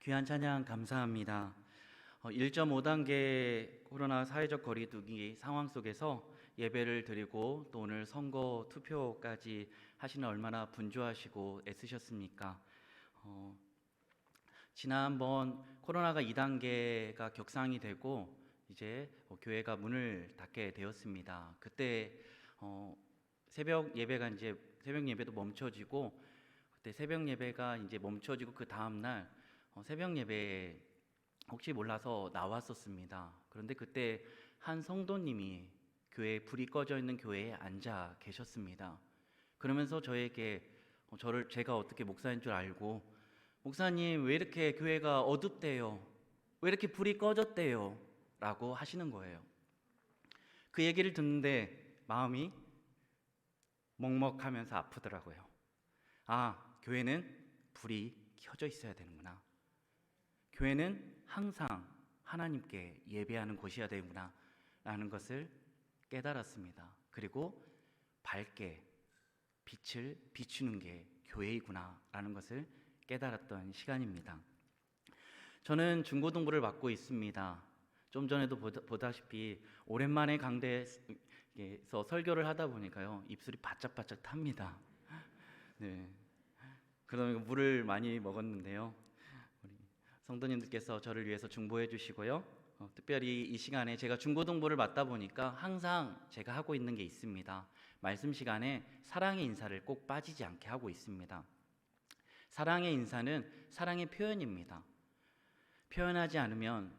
귀한 찬양 감사합니다. 1.5단계 코로나 사회적 거리두기 상황 속에서 예배를 드리고 또 오늘 선거 투표까지 하시는 얼마나 분주하시고 애쓰셨습니까? 지난번 코로나가 2단계가 격상이 되고 이제 교회가 문을 닫게 되었습니다. 그때 새벽 예배도 멈춰지고 그때 새벽 예배가 이제 멈춰지고 그 다음 날 새벽 예배에 혹시 몰라서 나왔었습니다. 그런데 그때 한 성도님이 불이 꺼져 있는 교회에 앉아 계셨습니다. 그러면서 저에게 제가 어떻게 목사인 줄 알고, 목사님 왜 이렇게 교회가 어둡대요? 왜 이렇게 불이 꺼졌대요? 라고 하시는 거예요. 그 얘기를 듣는데 마음이 먹먹하면서 아프더라고요. 교회는 불이 켜져 있어야 되는구나. 교회는 항상 하나님께 예배하는 곳이어야 되구나 라는 것을 깨달았습니다. 그리고 밝게 빛을 비추는 게 교회이구나 라는 것을 깨달았던 시간입니다. 저는 중고등부를 맡고 있습니다. 좀 전에도 보다시피 오랜만에 강대에서 설교를 하다 보니까요, 입술이 바짝바짝 탑니다. 네. 그러면 물을 많이 먹었는데요, 성도님들께서 저를 위해서 중보해 주시고요. 특별히 이 시간에 제가 중고등부를 맡다 보니까 항상 제가 하고 있는 게 있습니다. 말씀 시간에 사랑의 인사를 꼭 빠지지 않게 하고 있습니다. 사랑의 인사는 사랑의 표현입니다. 표현하지 않으면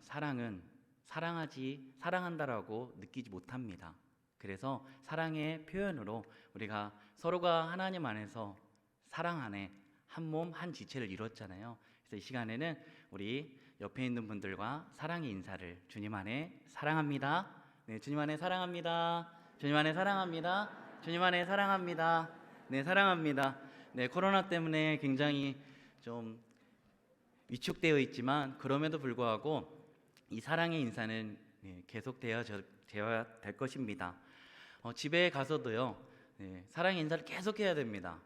사랑한다라고 느끼지 못합니다. 그래서 사랑의 표현으로 우리가 서로가 하나님 안에서 사랑 안에 한 몸 한 지체를 이뤘잖아요. 그래서 이 시간에는 우리 옆에 있는 분들과 사랑의 인사를, 주님 안에 사랑합니다. 네, 주님 안에 사랑합니다. 주님 안에 사랑합니다. 주님 안에 사랑합니다. 네, 사랑합니다. 네, 코로나 때문에 굉장히 좀 위축되어 있지만 그럼에도 불구하고 이 사랑의 인사는 계속되어야 될 것입니다. 집에 가서도요, 사랑의 인사를 계속해야 됩니다.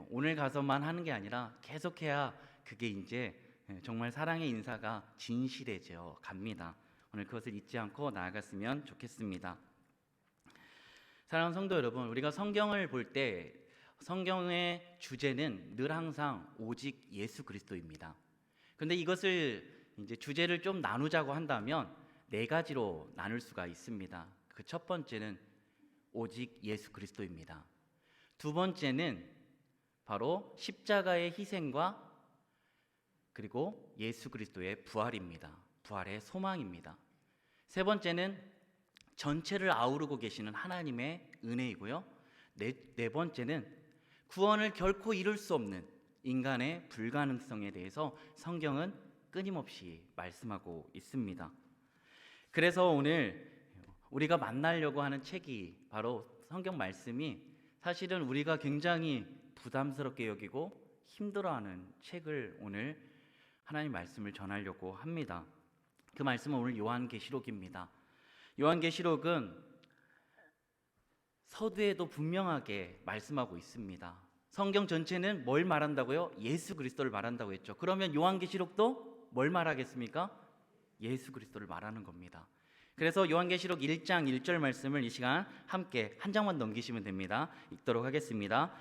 오늘 가서만 하는 게 아니라 계속해야 그게 이제 정말 사랑의 인사가 진실해져 갑니다. 오늘 그것을 잊지 않고 나아갔으면 좋겠습니다. 사랑하는 성도 여러분, 우리가 성경을 볼 때 성경의 주제는 늘 항상 오직 예수 그리스도입니다. 그런데 이것을 이제 주제를 좀 나누자고 한다면 네 가지로 나눌 수가 있습니다. 그 첫 번째는 오직 예수 그리스도입니다. 두 번째는 바로 십자가의 희생과 그리고 예수 그리스도의 부활입니다. 부활의 소망입니다. 세 번째는 전체를 아우르고 계시는 하나님의 은혜이고요. 네 번째는 구원을 결코 이룰 수 없는 인간의 불가능성에 대해서 성경은 끊임없이 말씀하고 있습니다. 그래서 오늘 우리가 만나려고 하는 책이 바로 성경 말씀이 사실은 우리가 굉장히 부담스럽게 여기고 힘들어하는 책을 오늘 하나님 말씀을 전하려고 합니다. 그 말씀은 오늘 요한계시록입니다. 요한계시록은 서두에도 분명하게 말씀하고 있습니다. 성경 전체는 뭘 말한다고요? 예수 그리스도를 말한다고 했죠. 그러면 요한계시록도 뭘 말하겠습니까? 예수 그리스도를 말하는 겁니다. 그래서 요한계시록 1장 1절 말씀을 이 시간 함께 한 장만 넘기시면 됩니다. 읽도록 하겠습니다.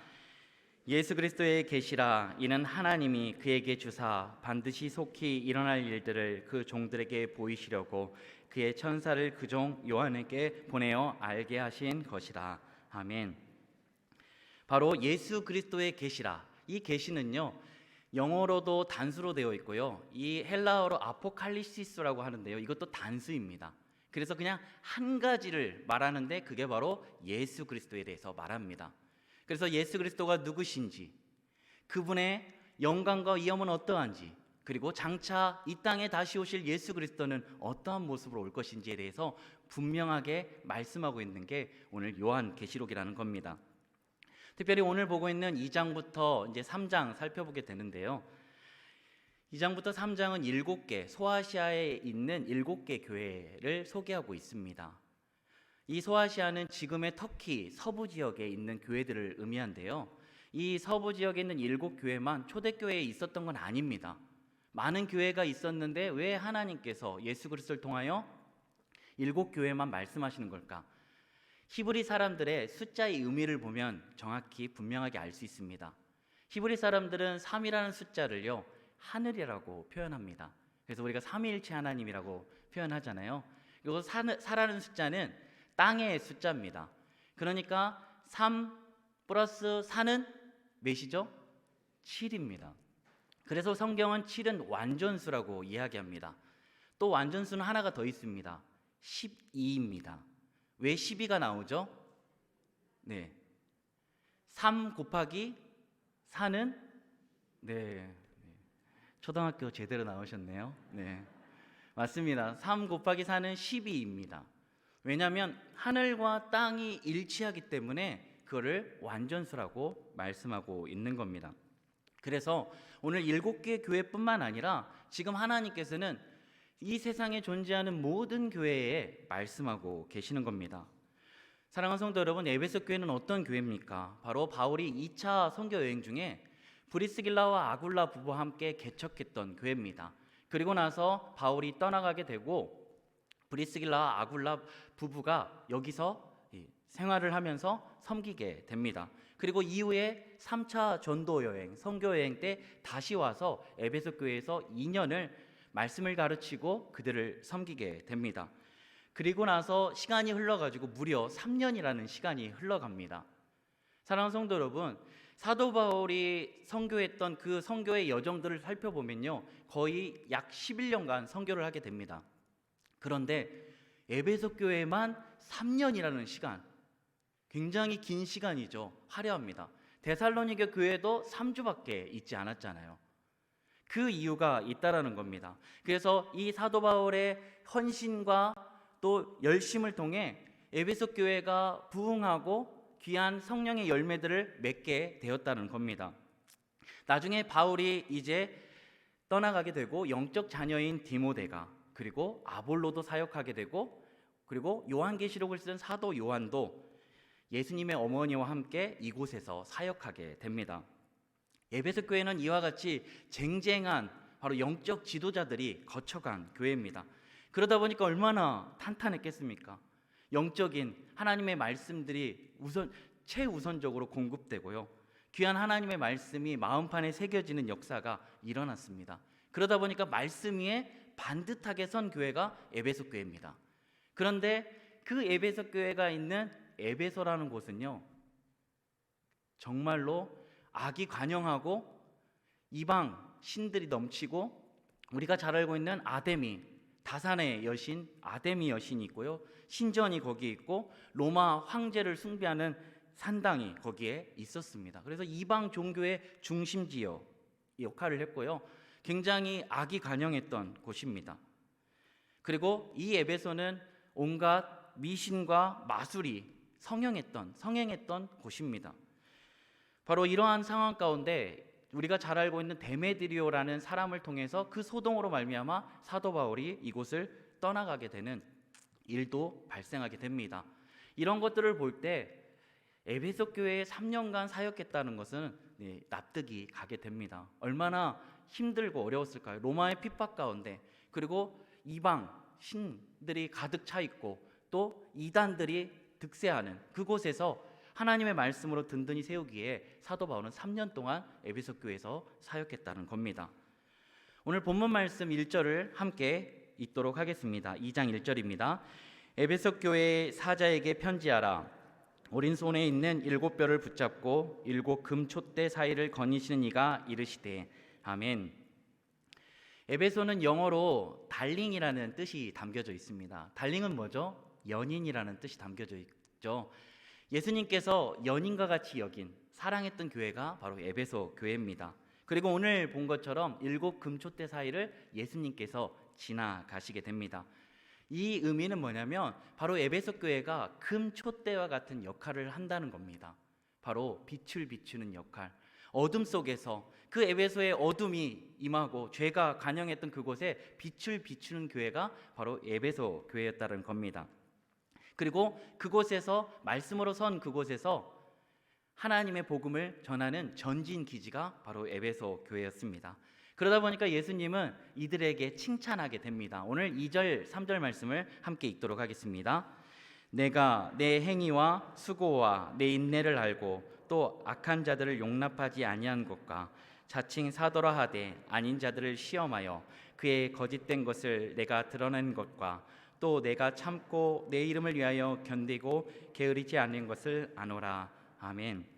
예수 그리스도의 계시라. 이는 하나님이 그에게 주사 반드시 속히 일어날 일들을 그 종들에게 보이시려고 그의 천사를 그 종 요한에게 보내어 알게 하신 것이라. 아멘. 바로 예수 그리스도의 계시라. 이 계시는요, 영어로도 단수로 되어 있고요, 이 헬라어로 아포칼리시스라고 하는데요, 이것도 단수입니다. 그래서 그냥 한 가지를 말하는데 그게 바로 예수 그리스도에 대해서 말합니다. 그래서 예수 그리스도가 누구신지, 그분의 영광과 위엄은 어떠한지, 그리고 장차 이 땅에 다시 오실 예수 그리스도는 어떠한 모습으로 올 것인지에 대해서 분명하게 말씀하고 있는 게 오늘 요한계시록이라는 겁니다. 특별히 오늘 보고 있는 2장부터 이제 3장 살펴보게 되는데요, 2장부터 3장은 7개, 소아시아에 있는 7개 교회를 소개하고 있습니다. 이 소아시아는 지금의 터키 서부 지역에 있는 교회들을 의미한데요, 이 서부 지역에 있는 7교회만 초대교회에 있었던 건 아닙니다. 많은 교회가 있었는데 왜 하나님께서 예수 그리스도를 통하여 7교회만 말씀하시는 걸까? 히브리 사람들의 숫자의 의미를 보면 정확히 분명하게 알 수 있습니다. 히브리 사람들은 3이라는 숫자를요, 하늘이라고 표현합니다. 그래서 우리가 삼위일체 하나님이라고 표현하잖아요. 이거 4라는 숫자는 땅의 숫자입니다. 그러니까 3 플러스 4는 몇이죠? 7입니다. 그래서 성경은 7은 완전수라고 이야기합니다. 또 완전수는 하나가 더 있습니다. 12입니다. 왜 12가 나오죠? 네. 3 곱하기 4는 네. 초등학교 제대로 나오셨네요. 네. 맞습니다. 3 곱하기 4는 12입니다. 왜냐하면 하늘과 땅이 일치하기 때문에 그거를 완전수라고 말씀하고 있는 겁니다. 그래서 오늘 7개 교회뿐만 아니라 지금 하나님께서는 이 세상에 존재하는 모든 교회에 말씀하고 계시는 겁니다. 사랑하는 성도 여러분, 에베소 교회는 어떤 교회입니까? 바로 바울이 2차 선교 여행 중에 브리스길라와 아굴라 부부와 함께 개척했던 교회입니다. 그리고 나서 바울이 떠나가게 되고 브리스길라와 아굴라 부부가 여기서 생활을 하면서 섬기게 됩니다. 그리고 이후에 3차 전도 여행, 선교 여행 때 다시 와서 에베소 교회에서 2년을 말씀을 가르치고 그들을 섬기게 됩니다. 그리고 나서 시간이 흘러가지고 무려 3년이라는 시간이 흘러갑니다. 사랑하는 성도 여러분, 사도 바울이 선교했던 그 선교의 여정들을 살펴보면요, 거의 약 11년간 선교를 하게 됩니다. 그런데 에베소 교회만 3년이라는 시간, 굉장히 긴 시간이죠. 화려합니다. 데살로니게 교회도 3주밖에 있지 않았잖아요. 그 이유가 있다라는 겁니다. 그래서 이 사도 바울의 헌신과 또 열심을 통해 에베소 교회가 부흥하고 귀한 성령의 열매들을 맺게 되었다는 겁니다. 나중에 바울이 이제 떠나가게 되고 영적 자녀인 디모데가, 그리고 아볼로도 사역하게 되고, 그리고 요한계시록을 쓴 사도 요한도 예수님의 어머니와 함께 이곳에서 사역하게 됩니다. 에베소 교회는 이와 같이 쟁쟁한 바로 영적 지도자들이 거쳐간 교회입니다. 그러다 보니까 얼마나 탄탄했겠습니까? 영적인 하나님의 말씀들이 최우선적으로 공급되고요, 귀한 하나님의 말씀이 마음판에 새겨지는 역사가 일어났습니다. 그러다 보니까 말씀 위에 반듯하게 선 교회가 에베소 교회입니다. 그런데 그 에베소 교회가 있는 에베소라는 곳은요, 정말로 악이 관영하고 이방 신들이 넘치고, 우리가 잘 알고 있는 아데미, 다산의 여신 아데미 여신이 있고요, 신전이 거기에 있고 로마 황제를 숭배하는 산당이 거기에 있었습니다. 그래서 이방 종교의 중심지역 역할을 했고요, 굉장히 악이 관영했던 곳입니다. 그리고 이 에베소는 온갖 미신과 마술이 성행했던 곳입니다. 바로 이러한 상황 가운데 우리가 잘 알고 있는 데메드리오라는 사람을 통해서 그 소동으로 말미암아 사도 바울이 이곳을 떠나가게 되는 일도 발생하게 됩니다. 이런 것들을 볼 때 에베소 교회에 3년간 사역했다는 것은 납득이 가게 됩니다. 얼마나 힘들고 어려웠을까요? 로마의 핍박 가운데, 그리고 이방 신들이 가득 차 있고 또 이단들이 득세하는 그곳에서 하나님의 말씀으로 든든히 세우기에 사도 바울은 3년 동안 에베소 교회에서 사역했다는 겁니다. 오늘 본문 말씀 1절을 함께 읽도록 하겠습니다. 2장 1절입니다. 에베소 교회 사자에게 편지하라. 오른손에 있는 7뼈를 붙잡고 7 금 촛대 사이를 거니시는 이가 이르시되 아멘. 에베소는 영어로 달링이라는 뜻이 담겨져 있습니다. 달링은 뭐죠? 연인이라는 뜻이 담겨져 있죠. 예수님께서 연인과 같이 여긴 사랑했던 교회가 바로 에베소 교회입니다. 그리고 오늘 본 것처럼 7 금촛대 사이를 예수님께서 지나가시게 됩니다. 이 의미는 뭐냐면 바로 에베소 교회가 금촛대와 같은 역할을 한다는 겁니다. 바로 빛을 비추는 역할, 어둠 속에서 그 에베소의 어둠이 임하고 죄가 관영했던 그곳에 빛을 비추는 교회가 바로 에베소 교회였다는 겁니다. 그리고 그곳에서 말씀으로 선 그곳에서 하나님의 복음을 전하는 전진 기지가 바로 에베소 교회였습니다. 그러다 보니까 예수님은 이들에게 칭찬하게 됩니다. 오늘 2절, 3절 말씀을 함께 읽도록 하겠습니다. 내가 내 행위와 수고와 내 인내를 알고 또 악한 자들을 용납하지 아니한 것과 자칭 사도라 하되 아닌 자들을 시험하여 그의 거짓된 것을 내가 드러낸 것과 또 내가 참고 내 이름을 위하여 견디고 게으르지 않은 것을 아노라. 아멘.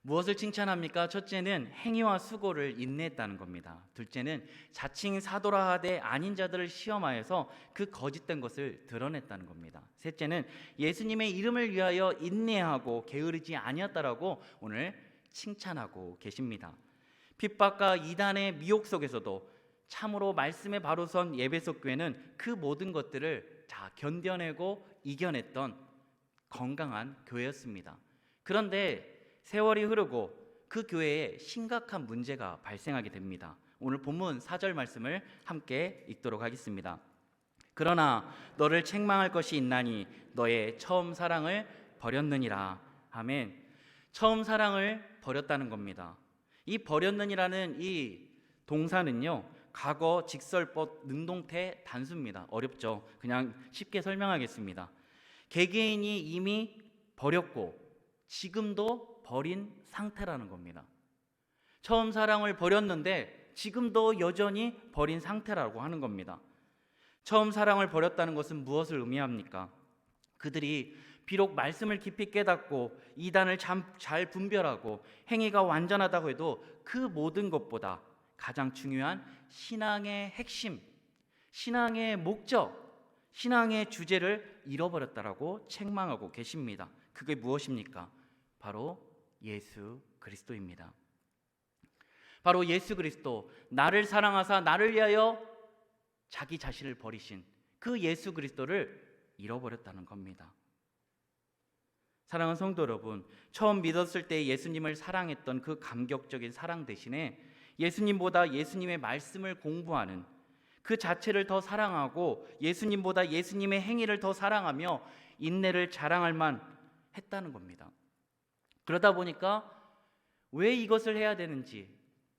무엇을 칭찬합니까? 첫째는 행위와 수고를 인내했다는 겁니다. 둘째는 자칭 사도라 하되 아닌 자들을 시험하여서 그 거짓된 것을 드러냈다는 겁니다. 셋째는 예수님의 이름을 위하여 인내하고 게으르지 아니었다라고 오늘 칭찬하고 계십니다. 핍박과 이단의 미혹 속에서도 참으로 말씀에 바로 선 에베소 교회는 그 모든 것들을 다 견뎌내고 이겨냈던 건강한 교회였습니다. 그런데 세월이 흐르고 그 교회에 심각한 문제가 발생하게 됩니다. 오늘 본문 4절 말씀을 함께 읽도록 하겠습니다. 그러나 너를 책망할 것이 있나니 너의 처음 사랑을 버렸느니라. 아멘. 처음 사랑을 버렸다는 겁니다. 이 버렸느니라는 이 동사는요, 과거 직설법 능동태 단수입니다. 어렵죠? 그냥 쉽게 설명하겠습니다. 개개인이 이미 버렸고 지금도 버린 상태라는 겁니다. 처음 사랑을 버렸는데 지금도 여전히 버린 상태라고 하는 겁니다. 처음 사랑을 버렸다는 것은 무엇을 의미합니까? 그들이 비록 말씀을 깊이 깨닫고 이단을 잘 분별하고 행위가 완전하다고 해도 그 모든 것보다 가장 중요한 신앙의 핵심, 신앙의 목적, 신앙의 주제를 잃어버렸다라고 책망하고 계십니다. 그게 무엇입니까? 바로 예수 그리스도입니다. 바로 예수 그리스도, 나를 사랑하사 나를 위하여 자기 자신을 버리신 그 예수 그리스도를 잃어버렸다는 겁니다. 사랑하는 성도 여러분, 처음 믿었을 때 예수님을 사랑했던 그 감격적인 사랑 대신에 예수님보다 예수님의 말씀을 공부하는 그 자체를 더 사랑하고 예수님보다 예수님의 행위를 더 사랑하며 인내를 자랑할 만 했다는 겁니다. 그러다 보니까 왜 이것을 해야 되는지,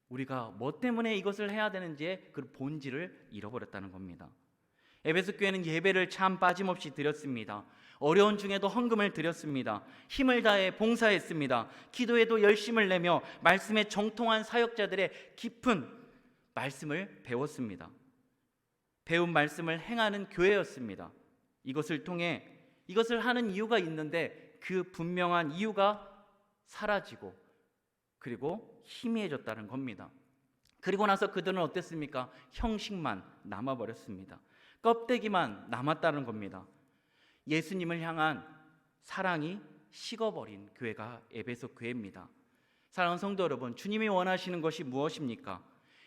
우리가 뭐 때문에 이것을 해야 되는지의 그 본질을 잃어버렸다는 겁니다. 에베소 교회는 예배를 참 빠짐없이 드렸습니다. 어려운 중에도 헌금을 드렸습니다. 힘을 다해 봉사했습니다. 기도에도 열심을 내며 말씀에 정통한 사역자들의 깊은 말씀을 배웠습니다. 배운 말씀을 행하는 교회였습니다. 이것을 통해 이것을 하는 이유가 있는데 그 분명한 이유가 사라지고 그리고 희미해졌다는 겁니다. 그리고 나서 그들은 어땠습니까? 형식만 남아버렸습니다. 껍데기만 남았다는 겁니다. 예수님을 향한 사랑이 식어버린 교회가 에베소 교회입니다. 사랑하는 성도 여러분, 주님이 원하시는 것이 무엇입니까?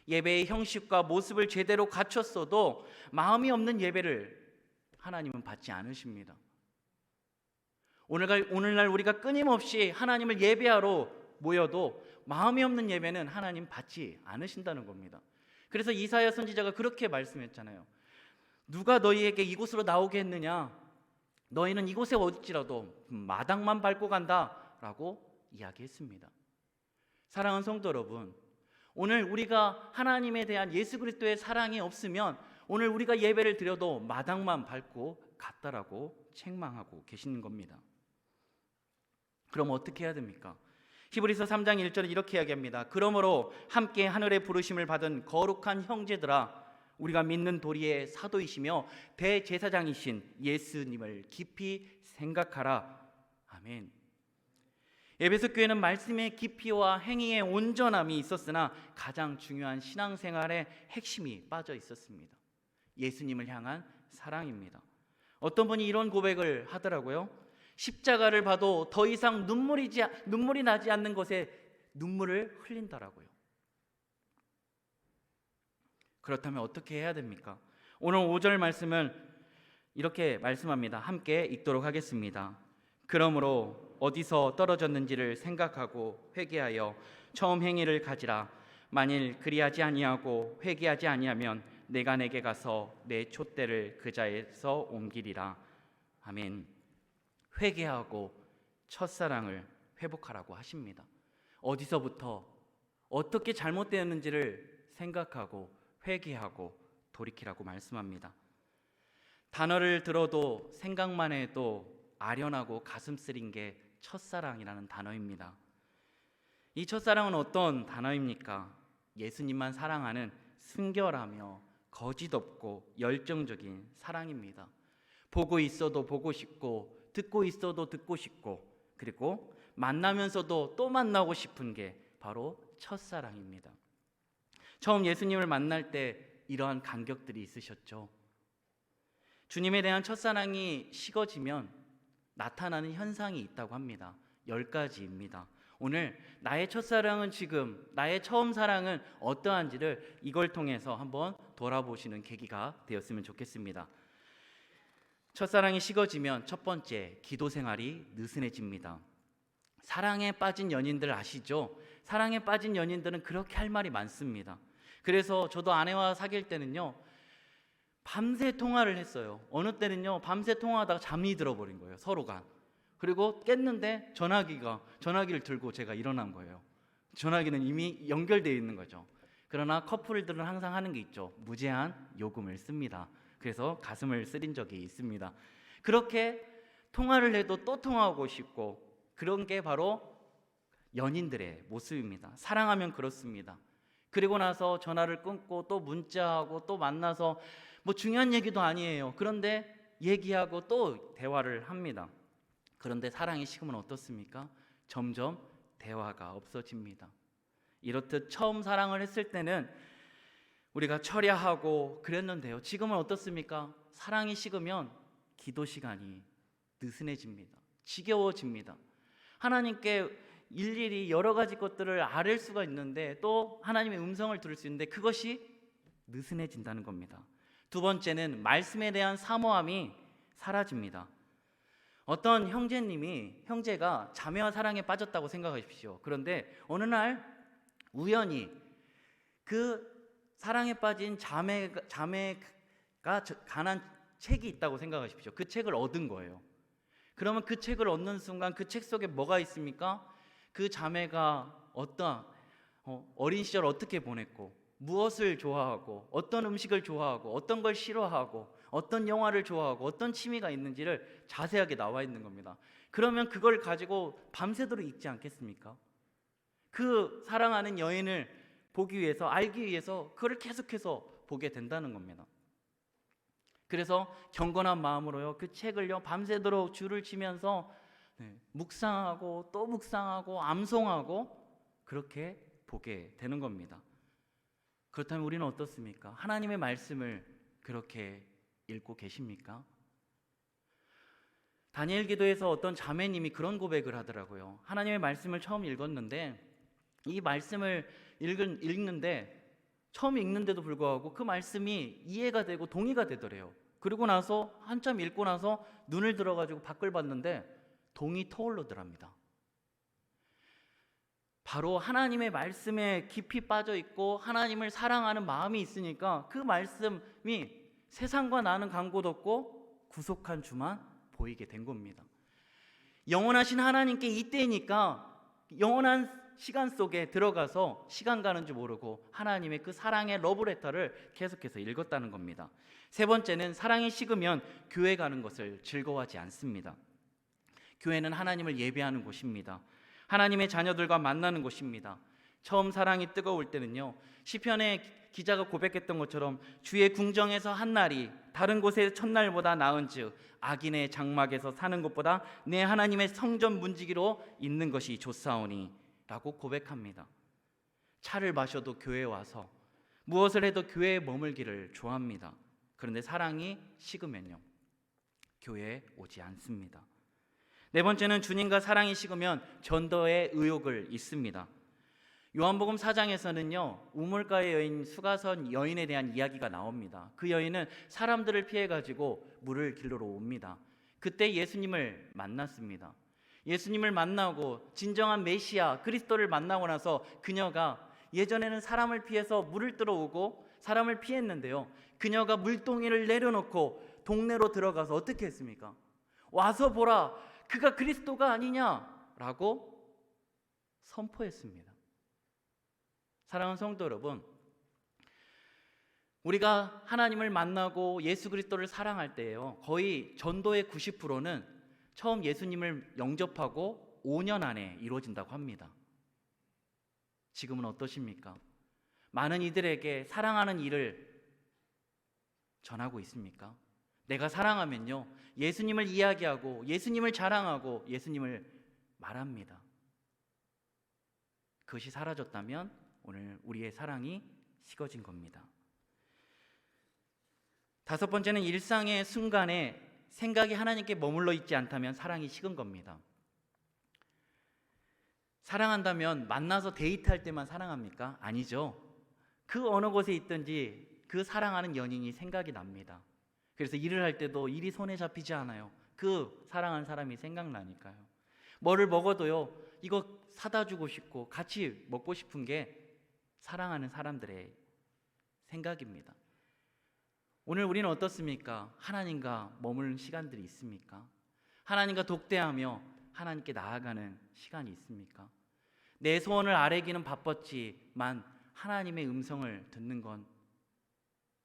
예배의 형식과 모습을 제대로 갖췄어도 마음이 없는 예배를 하나님은 받지 않으십니다. 오늘날 우리가 끊임없이 하나님을 예배하러 모여도 마음이 없는 예배는 하나님 받지 않으신다는 겁니다. 그래서 이사야 선지자가 그렇게 말씀했잖아요. 누가 너희에게 이곳으로 나오게 했느냐? 너희는 이곳에 어딜지라도 마당만 밟고 간다라고 이야기했습니다. 사랑하는 성도 여러분, 오늘 우리가 하나님에 대한 예수 그리스도의 사랑이 없으면 오늘 우리가 예배를 드려도 마당만 밟고 갔다라고 책망하고 계시는 겁니다. 그럼 어떻게 해야 됩니까? 히브리서 3장 1절에 이렇게 이야기합니다. 그러므로 함께 하늘의 부르심을 받은 거룩한 형제들아, 우리가 믿는 도리의 사도이시며 대제사장이신 예수님을 깊이 생각하라. 아멘. 에베소 교회는 말씀의 깊이와 행위의 온전함이 있었으나 가장 중요한 신앙생활의 핵심이 빠져 있었습니다. 예수님을 향한 사랑입니다. 어떤 분이 이런 고백을 하더라고요. 십자가를 봐도 더 이상 눈물이 나지 않는 것에 눈물을 흘린다라고요. 그렇다면 어떻게 해야 됩니까? 오늘 5절 말씀을 이렇게 말씀합니다. 함께 읽도록 하겠습니다. 그러므로 어디서 떨어졌는지를 생각하고 회개하여 처음 행위를 가지라. 만일 그리하지 아니하고 회개하지 아니하면 내가 내게 가서 내 촛대를 그 자에서 옮기리라. 아멘. 회개하고 첫사랑을 회복하라고 하십니다. 어디서부터 어떻게 잘못되었는지를 생각하고 회개하고 돌이키라고 말씀합니다. 단어를 들어도 생각만 해도 아련하고 가슴 쓰린 게 첫사랑이라는 단어입니다. 이 첫사랑은 어떤 단어입니까? 예수님만 사랑하는 순결하며 거짓 없고 열정적인 사랑입니다. 보고 있어도 보고 싶고 듣고 있어도 듣고 싶고 그리고 만나면서도 또 만나고 싶은 게 바로 첫사랑입니다. 처음 예수님을 만날 때 이러한 감격들이 있으셨죠. 주님에 대한 첫사랑이 식어지면 나타나는 현상이 있다고 합니다. 10가지입니다. 오늘 나의 첫사랑은 지금, 나의 처음 사랑은 어떠한지를 이걸 통해서 한번 돌아보시는 계기가 되었으면 좋겠습니다. 첫사랑이 식어지면 첫 번째, 기도 생활이 느슨해집니다. 사랑에 빠진 연인들 아시죠? 사랑에 빠진 연인들은 그렇게 할 말이 많습니다. 그래서 저도 아내와 사귈 때는요, 밤새 통화를 했어요. 어느 때는요, 밤새 통화하다가 잠이 들어버린 거예요, 서로가. 그리고 깼는데 전화기를 들고 제가 일어난 거예요. 전화기는 이미 연결되어 있는 거죠. 그러나 커플들은 항상 하는 게 있죠. 무제한 요금을 씁니다. 그래서 가슴을 쓰린 적이 있습니다. 그렇게 통화를 해도 또 통화하고 싶고, 그런 게 바로 연인들의 모습입니다. 사랑하면 그렇습니다. 그리고 나서 전화를 끊고 또 문자하고 또 만나서 뭐 중요한 얘기도 아니에요. 그런데 얘기하고 또 대화를 합니다. 그런데 사랑이 식으면 어떻습니까? 점점 대화가 없어집니다. 이렇듯 처음 사랑을 했을 때는 우리가 철야하고 그랬는데요. 지금은 어떻습니까? 사랑이 식으면 기도 시간이 느슨해집니다. 지겨워집니다. 하나님께 일일이 여러 가지 것들을 아뢰 수가 있는데 또 하나님의 음성을 들을 수 있는데 그것이 느슨해진다는 겁니다. 두 번째는 말씀에 대한 사모함이 사라집니다. 어떤 형제가 자매와 사랑에 빠졌다고 생각하십시오. 그런데 어느 날 우연히 그 사랑에 빠진 자매가 관한 책이 있다고 생각하십시오. 그 책을 얻은 거예요. 그러면 그 책을 얻는 순간 그 책 속에 뭐가 있습니까? 그 자매가 어린 시절 어떻게 보냈고, 무엇을 좋아하고, 어떤 음식을 좋아하고, 어떤 걸 싫어하고, 어떤 영화를 좋아하고, 어떤 취미가 있는지를 자세하게 나와 있는 겁니다. 그러면 그걸 가지고 밤새도록 읽지 않겠습니까? 그 사랑하는 여인을 보기 위해서, 알기 위해서 그걸 계속해서 보게 된다는 겁니다. 그래서 경건한 마음으로요, 그 책을요 밤새도록 줄을 치면서 묵상하고 또 묵상하고 암송하고 그렇게 보게 되는 겁니다. 그렇다면 우리는 어떻습니까? 하나님의 말씀을 그렇게 읽고 계십니까? 다니엘 기도에서 어떤 자매님이 그런 고백을 하더라고요. 하나님의 말씀을 처음 읽었는데 이 말씀을 읽는데 처음 읽는데도 불구하고 그 말씀이 이해가 되고 동의가 되더래요. 그리고 나서 한참 읽고 나서 눈을 들어가지고 밖을 봤는데 동이 터오르더랍니다. 바로 하나님의 말씀에 깊이 빠져 있고 하나님을 사랑하는 마음이 있으니까 그 말씀이 세상과 나는 간 곳 없고 구속한 주만 보이게 된 겁니다. 영원하신 하나님께 이때니까 영원한 시간 속에 들어가서 시간 가는 줄 모르고 하나님의 그 사랑의 러브레터를 계속해서 읽었다는 겁니다. 세 번째는 사랑이 식으면 교회 가는 것을 즐거워하지 않습니다. 교회는 하나님을 예배하는 곳입니다. 하나님의 자녀들과 만나는 곳입니다. 처음 사랑이 뜨거울 때는요, 시편의 기자가 고백했던 것처럼 주의 궁정에서 한 날이 다른 곳의 첫날보다 나은즉 악인의 장막에서 사는 것보다 내 하나님의 성전 문지기로 있는 것이 좋사오니 라고 고백합니다. 차를 마셔도 교회에 와서 무엇을 해도 교회에 머물기를 좋아합니다. 그런데 사랑이 식으면요, 교회에 오지 않습니다. 네 번째는 주님과 사랑이 식으면 전도의 의욕을 잊습니다. 요한복음 4장에서는요 우물가의 여인 수가선 여인에 대한 이야기가 나옵니다. 그 여인은 사람들을 피해가지고 물을 길러 옵니다. 그때 예수님을 만났습니다. 예수님을 만나고 진정한 메시아 그리스도를 만나고 나서 그녀가 예전에는 사람을 피해서 물을 들어오고 사람을 피했는데요, 그녀가 물동이를 내려놓고 동네로 들어가서 어떻게 했습니까? 와서 보라, 그가 그리스도가 아니냐라고 선포했습니다. 사랑하는 성도 여러분, 우리가 하나님을 만나고 예수 그리스도를 사랑할 때예요. 거의 전도의 90%는 처음 예수님을 영접하고 5년 안에 이루어진다고 합니다. 지금은 어떠십니까? 많은 이들에게 사랑하는 일을 전하고 있습니까? 내가 사랑하면요, 예수님을 이야기하고 예수님을 자랑하고 예수님을 말합니다. 그것이 사라졌다면 오늘 우리의 사랑이 식어진 겁니다. 다섯 번째는 일상의 순간에 생각이 하나님께 머물러 있지 않다면 사랑이 식은 겁니다. 사랑한다면 만나서 데이트할 때만 사랑합니까? 아니죠. 그 어느 곳에 있든지 그 사랑하는 연인이 생각이 납니다. 그래서 일을 할 때도 일이 손에 잡히지 않아요. 그 사랑하는 사람이 생각나니까요. 뭐를 먹어도요, 이거 사다 주고 싶고 같이 먹고 싶은 게 사랑하는 사람들의 생각입니다. 오늘 우리는 어떻습니까? 하나님과 머무는 시간들이 있습니까? 하나님과 독대하며 하나님께 나아가는 시간이 있습니까? 내 소원을 아뢰기는 바빴지만 하나님의 음성을 듣는 건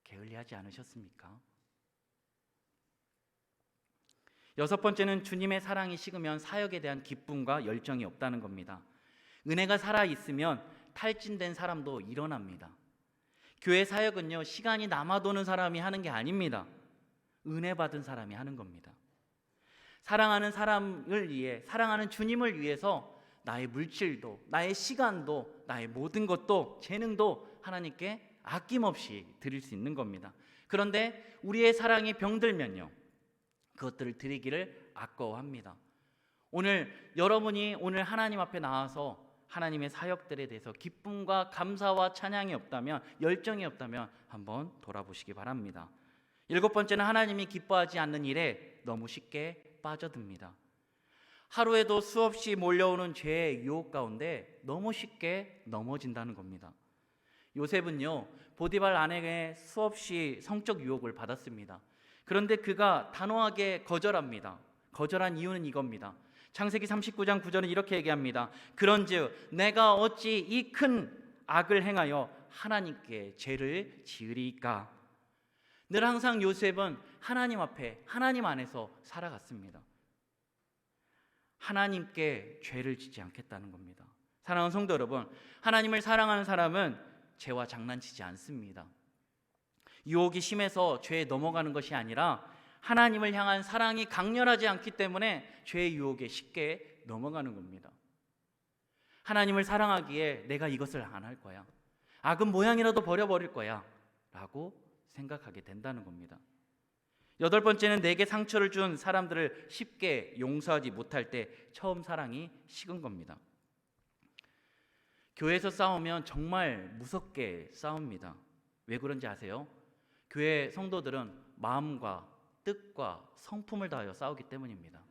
게을리하지 않으셨습니까? 여섯 번째는 주님의 사랑이 식으면 사역에 대한 기쁨과 열정이 없다는 겁니다. 은혜가 살아있으면 탈진된 사람도 일어납니다. 교회 사역은요, 시간이 남아도는 사람이 하는 게 아닙니다. 은혜 받은 사람이 하는 겁니다. 사랑하는 사람을 위해, 사랑하는 주님을 위해서 나의 물질도, 나의 시간도, 나의 모든 것도, 재능도 하나님께 아낌없이 드릴 수 있는 겁니다. 그런데 우리의 사랑이 병들면요, 그것들을 드리기를 아까워합니다. 오늘 여러분이 오늘 하나님 앞에 나와서 하나님의 사역들에 대해서 기쁨과 감사와 찬양이 없다면, 열정이 없다면 한번 돌아보시기 바랍니다. 일곱 번째는 하나님이 기뻐하지 않는 일에 너무 쉽게 빠져듭니다. 하루에도 수없이 몰려오는 죄의 유혹 가운데 너무 쉽게 넘어진다는 겁니다. 요셉은요, 보디발 아내에게 수없이 성적 유혹을 받았습니다. 그런데 그가 단호하게 거절합니다. 거절한 이유는 이겁니다. 창세기 39장 9절은 이렇게 얘기합니다. 그런즉 내가 어찌 이 큰 악을 행하여 하나님께 죄를 지으리까. 늘 항상 요셉은 하나님 앞에, 하나님 안에서 살아갔습니다. 하나님께 죄를 짓지 않겠다는 겁니다. 사랑하는 성도 여러분, 하나님을 사랑하는 사람은 죄와 장난치지 않습니다. 유혹이 심해서 죄에 넘어가는 것이 아니라 하나님을 향한 사랑이 강렬하지 않기 때문에 죄의 유혹에 쉽게 넘어가는 겁니다. 하나님을 사랑하기에 내가 이것을 안 할 거야, 악은 모양이라도 버려버릴 거야 라고 생각하게 된다는 겁니다. 여덟 번째는 내게 상처를 준 사람들을 쉽게 용서하지 못할 때 처음 사랑이 식은 겁니다. 교회에서 싸우면 정말 무섭게 싸웁니다. 왜 그런지 아세요? 교회 성도들은 마음과 뜻과 성품을 다하여 싸우기 때문입니다.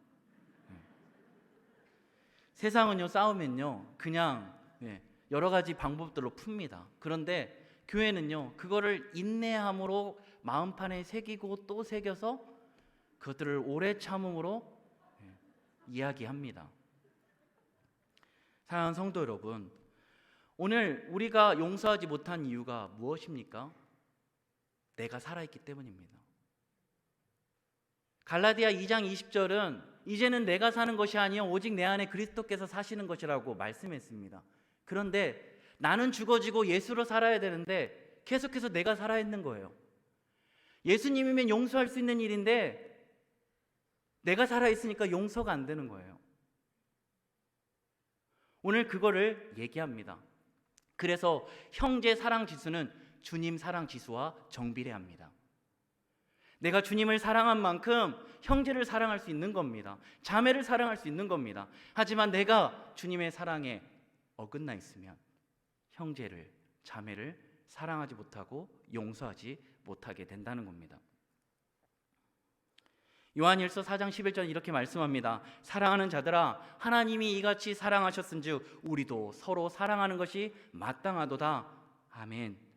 세상은요, 싸우면요 그냥 여러 가지 방법들로 풉니다. 그런데 교회는요, 그거를 인내함으로 마음판에 새기고 또 새겨서 그것들을 오래 참음으로 이야기합니다. 사랑하는 성도 여러분, 오늘 우리가 용서하지 못한 이유가 무엇입니까? 내가 살아있기 때문입니다. 갈라디아 2장 20절은 이제는 내가 사는 것이 아니요 오직 내 안에 그리스도께서 사시는 것이라고 말씀했습니다. 그런데 나는 죽어지고 예수로 살아야 되는데 계속해서 내가 살아있는 거예요. 예수님이면 용서할 수 있는 일인데 내가 살아있으니까 용서가 안 되는 거예요. 오늘 그거를 얘기합니다. 그래서 형제 사랑 지수는 주님 사랑 지수와 정비례합니다. 내가 주님을 사랑한 만큼 형제를 사랑할 수 있는 겁니다. 자매를 사랑할 수 있는 겁니다. 하지만 내가 주님의 사랑에 어긋나 있으면 형제를, 자매를 사랑하지 못하고 용서하지 못하게 된다는 겁니다. 요한일서 4장 11절 이렇게 말씀합니다. 사랑하는 자들아, 하나님이 이같이 사랑하셨은즉 우리도 서로 사랑하는 것이 마땅하도다. 아멘.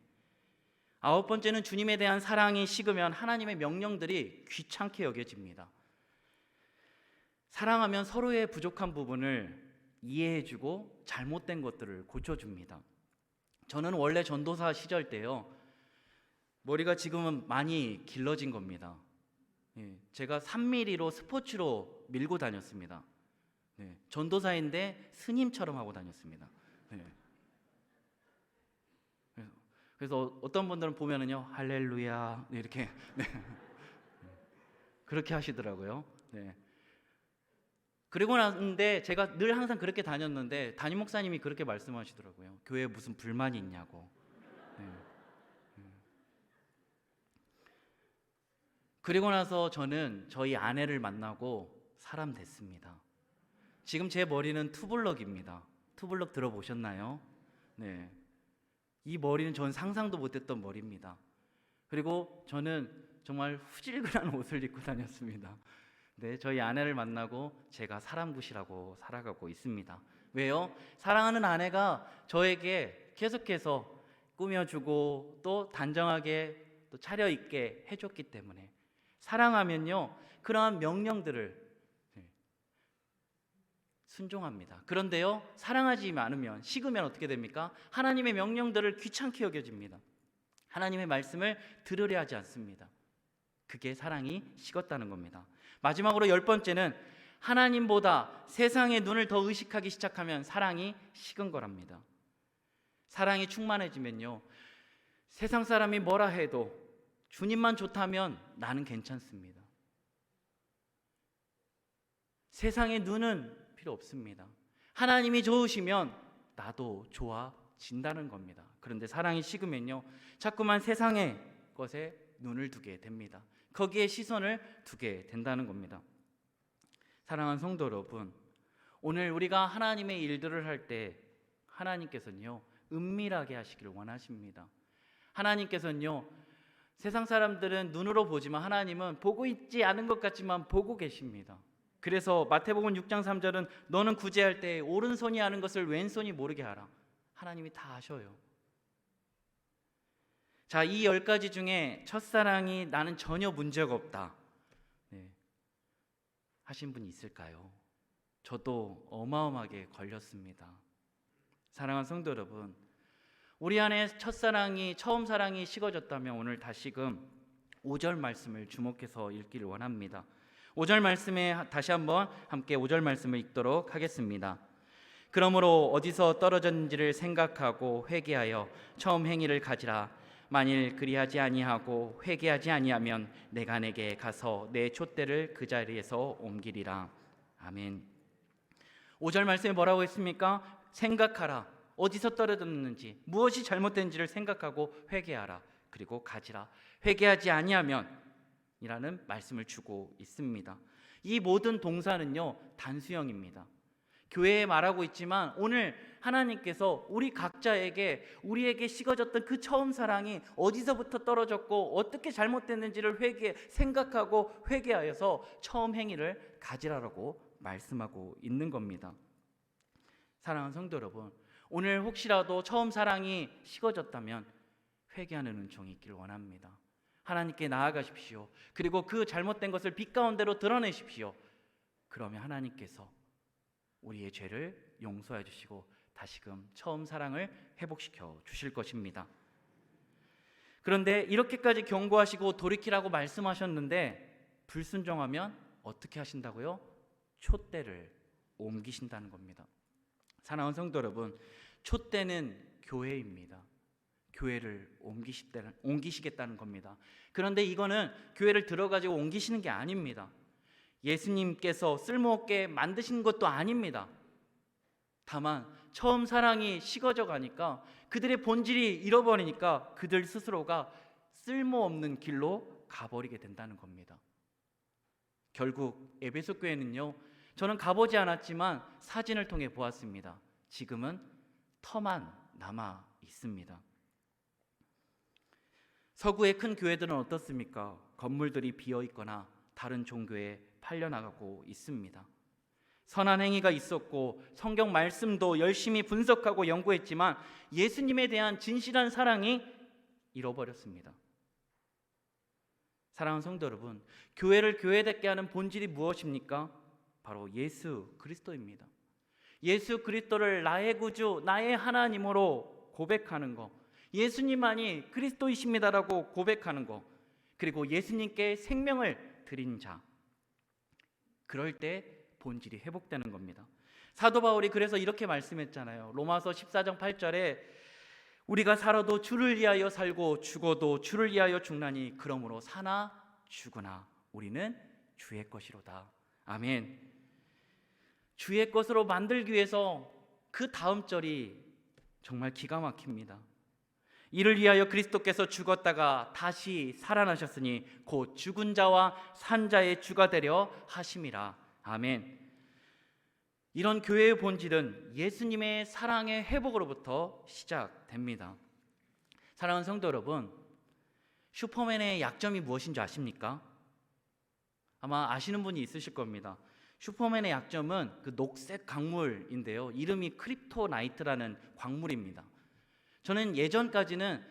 아홉 번째는 주님에 대한 사랑이 식으면 하나님의 명령들이 귀찮게 여겨집니다. 사랑하면 서로의 부족한 부분을 이해해주고 잘못된 것들을 고쳐줍니다. 저는 원래 전도사 시절 때요, 머리가 지금은 많이 길러진 겁니다. 예, 제가 3mm로 스포츠로 밀고 다녔습니다. 네, 전도사인데 스님처럼 하고 다녔습니다. 네. 그래서 어떤 분들은 보면은요, 할렐루야 이렇게 네. 그렇게 하시더라고요. 네. 그리고 나는데 제가 늘 항상 그렇게 다녔는데 담임 목사님이 그렇게 말씀하시더라고요. 교회에 무슨 불만이 있냐고. 네. 그리고 나서 저는 저희 아내를 만나고 사람 됐습니다. 지금 제 머리는 투블럭입니다. 투블럭 들어보셨나요? 네. 이 머리는 전 상상도 못했던 머리입니다. 그리고 저는 정말 후질근한 옷을 입고 다녔습니다. 네, 저희 아내를 만나고 제가 사람 굿이라고 살아가고 있습니다. 왜요? 사랑하는 아내가 저에게 계속해서 꾸며주고 또 단정하게 또 차려입게 해줬기 때문에 사랑하면요, 그러한 명령들을 순종합니다. 그런데요, 사랑하지 않으면, 식으면 어떻게 됩니까? 하나님의 명령들을 귀찮게 여겨집니다. 하나님의 말씀을 들으려 하지 않습니다. 그게 사랑이 식었다는 겁니다. 마지막으로 10번째는 하나님보다 세상의 눈을 더 의식하기 시작하면 사랑이 식은 거랍니다. 사랑이 충만해지면요, 세상 사람이 뭐라 해도 주님만 좋다면 나는 괜찮습니다. 세상의 눈은 필요 없습니다. 하나님이 좋으시면 나도 좋아진다는 겁니다. 그런데 사랑이 식으면요, 자꾸만 세상의 것에 눈을 두게 됩니다. 거기에 시선을 두게 된다는 겁니다. 사랑하는 성도 여러분, 오늘 우리가 하나님의 일들을 할 때 하나님께서는요, 은밀하게 하시기를 원하십니다. 하나님께서는요, 세상 사람들은 눈으로 보지만 하나님은 보고 있지 않은 것 같지만 보고 계십니다. 그래서 마태복음 6장 3절은 너는 구제할 때 오른손이 아는 것을 왼손이 모르게 하라. 하나님이 다 아셔요. 자, 이 10가지 중에 첫사랑이 나는 전혀 문제가 없다, 네, 하신 분이 있을까요? 저도 어마어마하게 걸렸습니다. 사랑하는 성도 여러분, 우리 안에 첫사랑이, 처음 사랑이 식어졌다면 오늘 다시금 5절 말씀을 주목해서 읽기를 원합니다. 5절 말씀에 다시 한번 함께 5절 말씀을 읽도록 하겠습니다. 그러므로 어디서 떨어졌는지를 생각하고 회개하여 처음 행위를 가지라. 만일 그리하지 아니하고 회개하지 아니하면 내가 내게 가서 내 촛대를 그 자리에서 옮기리라. 아멘. 5절 말씀에 뭐라고 했습니까? 생각하라. 어디서 떨어졌는지, 무엇이 잘못된지를 생각하고 회개하라. 그리고 가지라. 회개하지 아니하면 이라는 말씀을 주고 있습니다. 이 모든 동사는요, 단수형입니다. 교회에 말하고 있지만 오늘 하나님께서 우리 각자에게, 우리에게 식어졌던 그 처음 사랑이 어디서부터 떨어졌고 어떻게 잘못됐는지를 생각하고 회개하여서 처음 행위를 가지라라고 말씀하고 있는 겁니다. 사랑하는 성도 여러분, 오늘 혹시라도 처음 사랑이 식어졌다면 회개하는 은총이 있기를 원합니다. 하나님께 나아가십시오. 그리고 그 잘못된 것을 빛 가운데로 드러내십시오. 그러면 하나님께서 우리의 죄를 용서해 주시고 다시금 처음 사랑을 회복시켜 주실 것입니다. 그런데 이렇게까지 경고하시고 돌이키라고 말씀하셨는데 불순종하면 어떻게 하신다고요? 촛대를 옮기신다는 겁니다. 사랑하는 성도 여러분, 촛대는 교회입니다. 교회를 옮기시겠다는 겁니다. 그런데 이거는 교회를 들어가지고 옮기시는 게 아닙니다. 예수님께서 쓸모없게 만드신 것도 아닙니다. 다만 처음 사랑이 식어져 가니까, 그들의 본질이 잃어버리니까 그들 스스로가 쓸모없는 길로 가버리게 된다는 겁니다. 결국 에베소 교회는요, 저는 가보지 않았지만 사진을 통해 보았습니다. 지금은 터만 남아 있습니다. 서구의 큰 교회들은 어떻습니까? 건물들이 비어 있거나 다른 종교에 팔려나가고 있습니다. 선한 행위가 있었고 성경 말씀도 열심히 분석하고 연구했지만 예수님에 대한 진실한 사랑이 잃어버렸습니다. 사랑하는 성도 여러분, 교회를 교회답게 하는 본질이 무엇입니까? 바로 예수 그리스도입니다. 예수 그리스도를 나의 구주, 나의 하나님으로 고백하는 것, 예수님만이 그리스도이십니다라고 고백하는 것, 그리고 예수님께 생명을 드린 자, 그럴 때 본질이 회복되는 겁니다. 사도 바울이 그래서 이렇게 말씀했잖아요. 로마서 14장 8절에 우리가 살아도 주를 위하여 살고 죽어도 주를 위하여 죽나니 그러므로 사나 죽으나 우리는 주의 것이로다. 아멘. 주의 것으로 만들기 위해서 그 다음 절이 정말 기가 막힙니다. 이를 위하여 그리스도께서 죽었다가 다시 살아나셨으니 곧 죽은 자와 산 자의 주가 되려 하심이라. 아멘. 이런 교회의 본질은 예수님의 사랑의 회복으로부터 시작됩니다. 사랑하는 성도 여러분, 슈퍼맨의 약점이 무엇인 줄 아십니까? 아마 아시는 분이 있으실 겁니다. 슈퍼맨의 약점은 그 녹색 광물인데요, 이름이 크립토나이트라는 광물입니다. 저는 예전까지는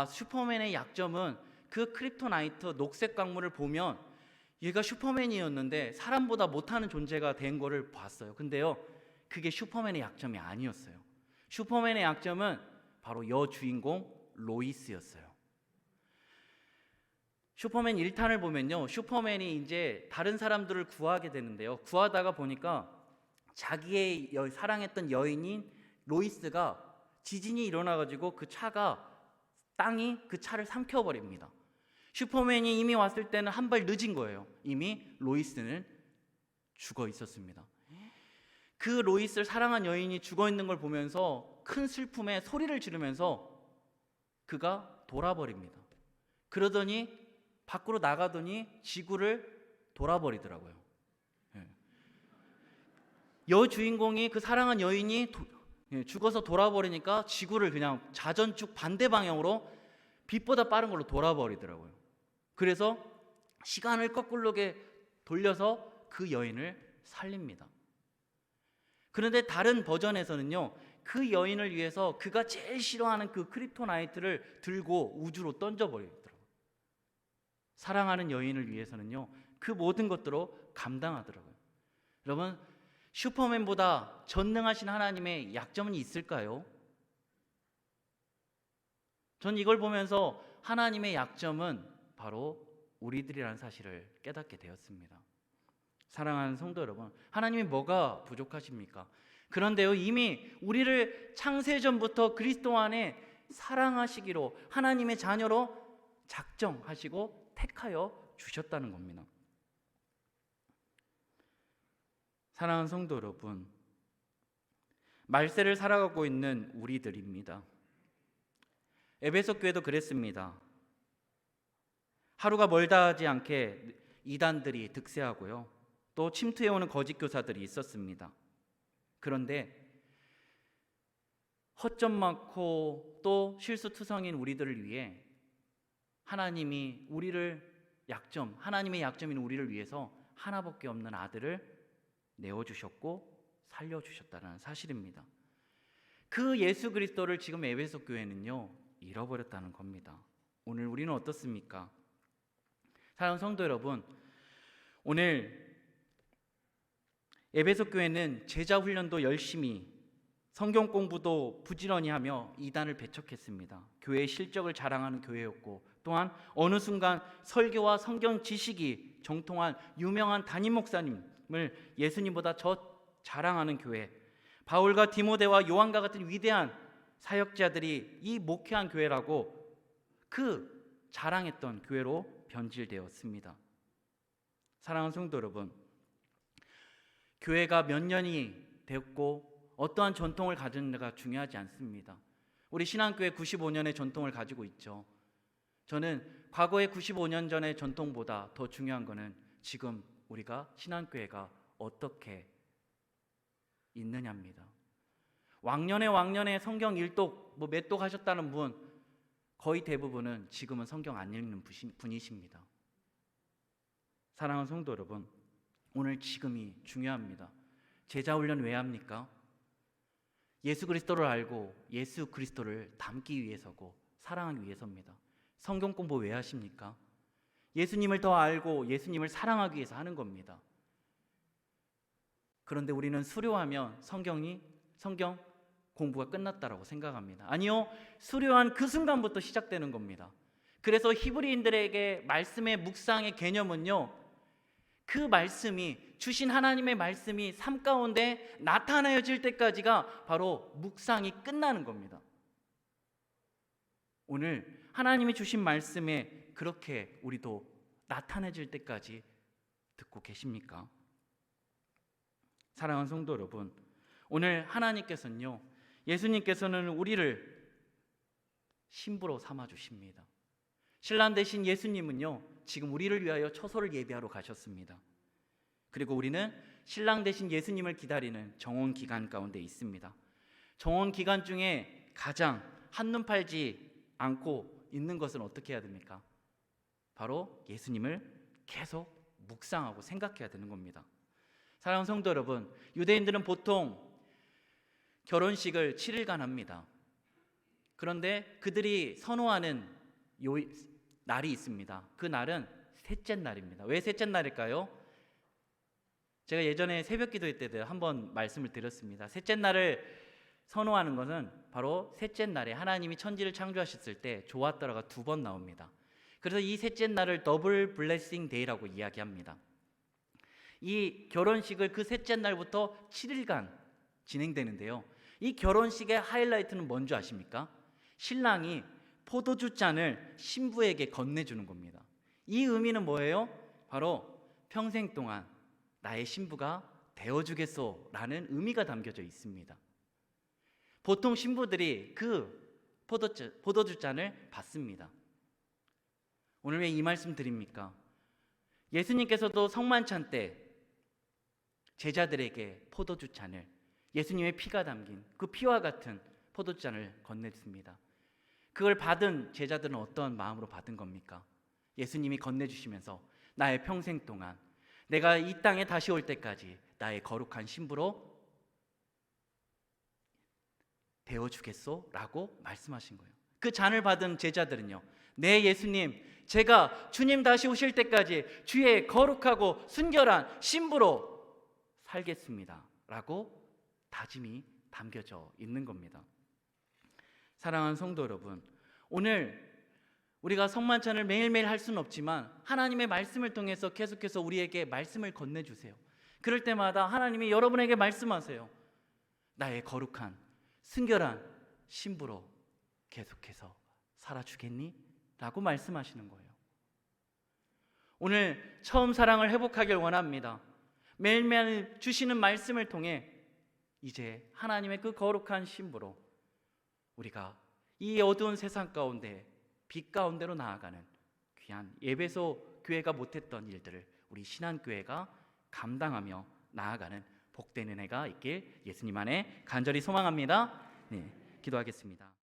슈퍼맨의 약점은 그 크립토나이트 녹색 광물을 보면 얘가 슈퍼맨이었는데 사람보다 못하는 존재가 된 거를 봤어요. 근데요, 그게 슈퍼맨의 약점이 아니었어요. 슈퍼맨의 약점은 바로 여주인공 로이스였어요. 슈퍼맨 1탄을 보면요, 슈퍼맨이 이제 다른 사람들을 구하게 되는데요, 구하다가 보니까 자기의 사랑했던 여인인 로이스가 지진이 일어나가지고 그 차가, 땅이 그 차를 삼켜버립니다. 슈퍼맨이 이미 왔을 때는 한 발 늦은 거예요. 이미 로이스는 죽어 있었습니다. 그 로이스를 사랑한 여인이 죽어 있는 걸 보면서 큰 슬픔에 소리를 지르면서 그가 돌아버립니다. 그러더니 밖으로 나가더니 지구를 돌아버리더라고요. 여주인공이, 그 사랑한 여인이 죽어서 돌아버리니까 지구를 그냥 자전축 반대 방향으로 빛보다 빠른 걸로 돌아버리더라고요. 그래서 시간을 거꾸로 돌려서 그 여인을 살립니다. 그런데 다른 버전에서는요, 그 여인을 위해서 그가 제일 싫어하는 그 크립토나이트를 들고 우주로 던져버리더라고요. 사랑하는 여인을 위해서는요, 그 모든 것들로 감당하더라고요. 여러분, 슈퍼맨보다 전능하신 하나님의 약점은 있을까요? 전 이걸 보면서 하나님의 약점은 바로 우리들이라는 사실을 깨닫게 되었습니다. 사랑하는 성도 여러분, 하나님이 뭐가 부족하십니까? 그런데요, 이미 우리를 창세전부터 그리스도 안에 사랑하시기로, 하나님의 자녀로 작정하시고 택하여 주셨다는 겁니다. 사랑하는 성도 여러분, 말세를 살아가고 있는 우리들입니다. 에베소 교회도 그랬습니다. 하루가 멀다 하지 않게 이단들이 득세하고요, 또 침투해오는 거짓 교사들이 있었습니다. 그런데 허점 많고 또 실수투성인 우리들을 위해 하나님이 하나님의 약점인 우리를 위해서 하나밖에 없는 아들을 내어주셨고 살려주셨다는 사실입니다. 그 예수 그리스도를 지금 에베소 교회는요, 잃어버렸다는 겁니다. 오늘 우리는 어떻습니까? 사랑하는 성도 여러분, 오늘 에베소 교회는 제자 훈련도 열심히, 성경 공부도 부지런히 하며 이단을 배척했습니다. 교회의 실적을 자랑하는 교회였고, 또한 어느 순간 설교와 성경 지식이 정통한 유명한 담임 목사님을 예수님보다 자랑하는 교회, 바울과 디모데와 요한과 같은 위대한 사역자들이 이 목회한 교회라고 그 자랑했던 교회로 변질되었습니다. 사랑하는 성도 여러분, 교회가 몇 년이 됐고 어떠한 전통을 가졌는가 중요하지 않습니다. 우리 신앙교회 95년의 전통을 가지고 있죠. 저는 과거의 95년 전의 전통보다 더 중요한 것은 지금 우리가 신앙교회가 어떻게 있느냐입니다. 왕년에 성경 일독 몇 독 하셨다는 분 거의 대부분은 지금은 성경 안 읽는 분이십니다. 사랑하는 성도 여러분, 오늘 지금이 중요합니다. 제자 훈련 왜 합니까? 예수 그리스도를 알고 예수 그리스도를 닮기 위해서고 사랑하기 위해서입니다. 성경 공부 왜 하십니까? 예수님을 더 알고 예수님을 사랑하기 위해서 하는 겁니다. 그런데 우리는 수료하면 성경 공부가 끝났다라고 생각합니다. 아니요, 수료한 그 순간부터 시작되는 겁니다. 그래서 히브리인들에게 말씀의 묵상의 개념은요, 그 말씀이, 주신 하나님의 말씀이 삶 가운데 나타나질 때까지가 바로 묵상이 끝나는 겁니다. 오늘 하나님이 주신 말씀에 그렇게 우리도 나타내질 때까지 듣고 계십니까? 사랑하는 성도 여러분, 오늘 하나님께서는요, 예수님께서는 우리를 신부로 삼아 주십니다. 신랑 되신 예수님은요, 지금 우리를 위하여 처소를 예비하러 가셨습니다. 그리고 우리는 신랑 되신 예수님을 기다리는 정원 기간 가운데 있습니다. 정원 기간 중에 가장 한눈 팔지 않고 있는 것은 어떻게 해야 됩니까? 바로 예수님을 계속 묵상하고 생각해야 되는 겁니다. 사랑하는 성도 여러분, 유대인들은 보통 결혼식을 7일간 합니다. 그런데 그들이 선호하는 날이 있습니다. 그 날은 셋째 날입니다. 왜 셋째 날일까요? 제가 예전에 새벽 기도회 때도 한번 말씀을 드렸습니다. 셋째 날을 선호하는 것은 바로 셋째 날에 하나님이 천지를 창조하셨을 때 좋았더라가 2번 나옵니다. 그래서 이 셋째 날을 더블 블레싱 데이라고 이야기합니다. 이 결혼식을 그 셋째 날부터 7일간 진행되는데요, 이 결혼식의 하이라이트는 뭔지 아십니까? 신랑이 포도주 잔을 신부에게 건네주는 겁니다. 이 의미는 뭐예요? 바로 평생 동안 나의 신부가 되어주겠소라는 의미가 담겨져 있습니다. 보통 신부들이 그 포도주 잔을 받습니다. 오늘 왜 이 말씀 드립니까? 예수님께서도 성만찬 때 제자들에게 포도주 잔을, 예수님의 피가 담긴 그 피와 같은 포도주 잔을 건네줍니다. 그걸 받은 제자들은 어떤 마음으로 받은 겁니까? 예수님이 건네주시면서 나의 평생 동안, 내가 이 땅에 다시 올 때까지 나의 거룩한 신부로 되어주겠소? 라고 말씀하신 거예요. 그 잔을 받은 제자들은요, 네 예수님, 제가 주님 다시 오실 때까지 주의 거룩하고 순결한 신부로 살겠습니다 라고 다짐이 담겨져 있는 겁니다. 사랑하는 성도 여러분, 오늘 우리가 성만찬을 매일매일 할 수는 없지만 하나님의 말씀을 통해서 계속해서 우리에게 말씀을 건네주세요. 그럴 때마다 하나님이 여러분에게 말씀하세요. 나의 거룩한 순결한 신부로 계속해서 살아주겠니? 라고 말씀하시는 거예요. 오늘 처음 사랑을 회복하길 원합니다. 매일매일 주시는 말씀을 통해 이제 하나님의 그 거룩한 신부로 우리가 이 어두운 세상 가운데 빛 가운데로 나아가는 귀한 예배소 교회가 못했던 일들을 우리 신한교회가 감당하며 나아가는 복된 은혜가 있길 예수님 안에 간절히 소망합니다. 네, 기도하겠습니다.